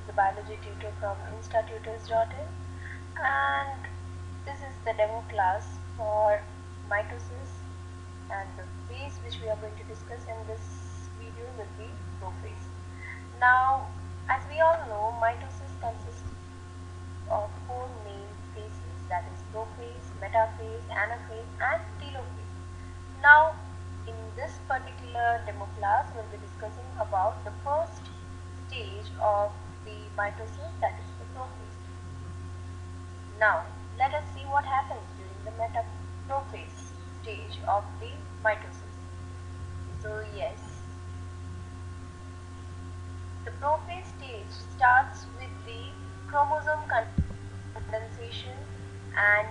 the biology tutor from instatutors.in, and this is the demo class for mitosis, and the phase which we are going to discuss in this video will be prophase. Now, as we all know, mitosis consists of four main phases, that is prophase, metaphase, anaphase and telophase. Now, in this particular demo class, we'll be discussing about the first stage of the mitosis, that is the prophase. Now, let us see what happens during the prophase stage of the mitosis. So yes, the prophase stage starts with the chromosome condensation and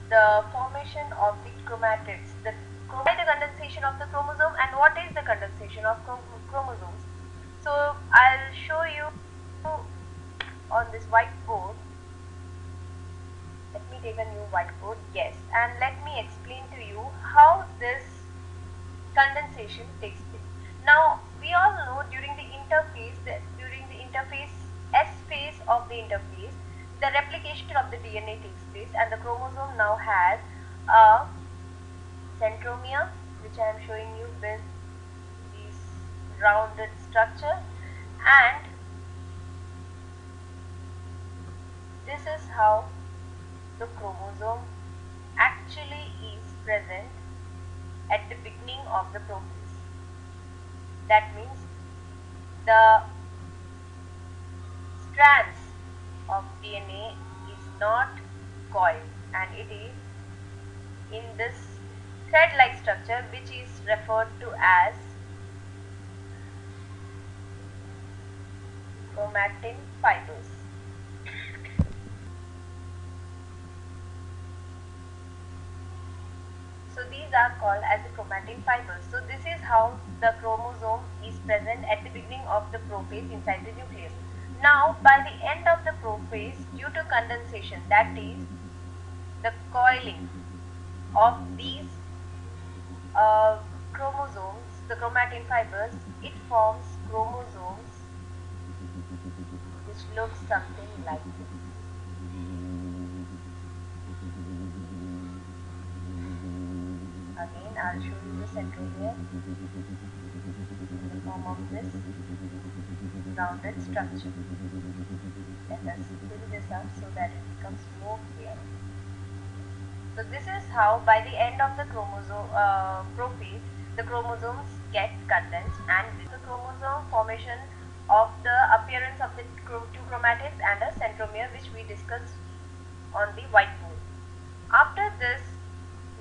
the formation of the chromatids. The condensation of the chromosome, and what is the condensation of chromosomes? So I'll show you on this whiteboard. Let me take a new whiteboard. Yes, and let me explain to you how this condensation takes place. Now, we all know during the interphase S phase of the interphase, the replication of the DNA takes place, and the chromosome now has a centromere, which I am showing you with this rounded structure, and this is how the chromosome actually is present at the beginning of the prophase. That means the strands of DNA is not coiled, and it is in this thread-like structure, which is referred to as chromatin fibers. So these are called as the chromatin fibers. So this is how the chromosome is present at the beginning of the prophase inside the nucleus. Now, by the end of the prophase, due to condensation, that is the coiling of these chromosomes, the chromatin fibers, it forms chromosomes which looks something like this. Again, I'll show you the centromere in the form of this rounded structure. Let us fill this up so that it becomes more clear. So this is how by the end of the prophase, the chromosomes get condensed, and with the chromosome formation of the appearance of the two chromatids and a centromere, which we discussed on the whiteboard. After this,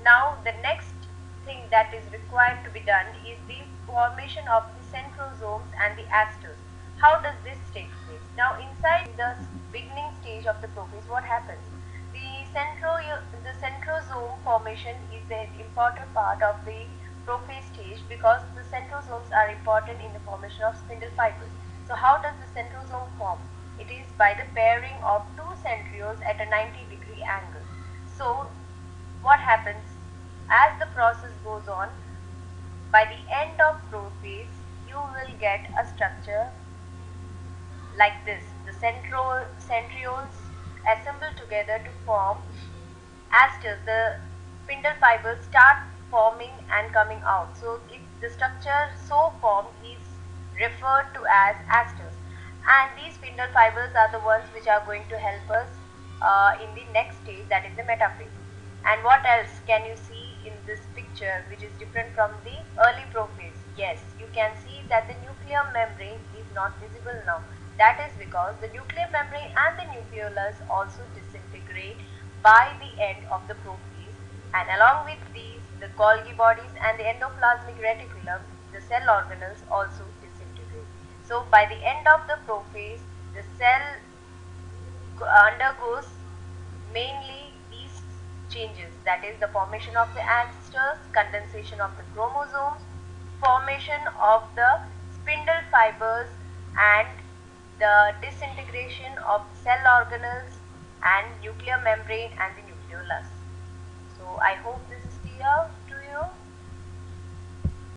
now the next thing that is required to be done is the formation of the centrosomes and the asters. How does this take place? Now, inside the beginning stage of the prophase, what happens? The centrosome formation is the important part of the prophase stage, because the centrosomes are important in the formation of spindle fibers. So how does the centrosome form? It is by the pairing of two centrioles at a 90-degree angle. So what happens as the process goes on? By the end of prophase, you will get a structure like this. The centrioles assemble together to form asters. The spindle fibers start forming and coming out. So the structure so formed is referred to as asters, and these spindle fibers are the ones which are going to help us in the next stage, that is the metaphase. And what else can you see in this picture which is different from the early prophase? Yes, you can see that the nuclear membrane is not visible now. That is because the nuclear membrane and the nucleolus also disintegrate by the end of the prophase, and along with these, the Golgi bodies and the endoplasmic reticulum, the cell organelles, also disintegrate. So by the end of the prophase, the cell undergoes mainly these changes, that is the formation of the asters, condensation of the chromosomes, formation of the spindle fibers, and the disintegration of cell organelles and nuclear membrane and the nucleolus. So I hope this is clear to you.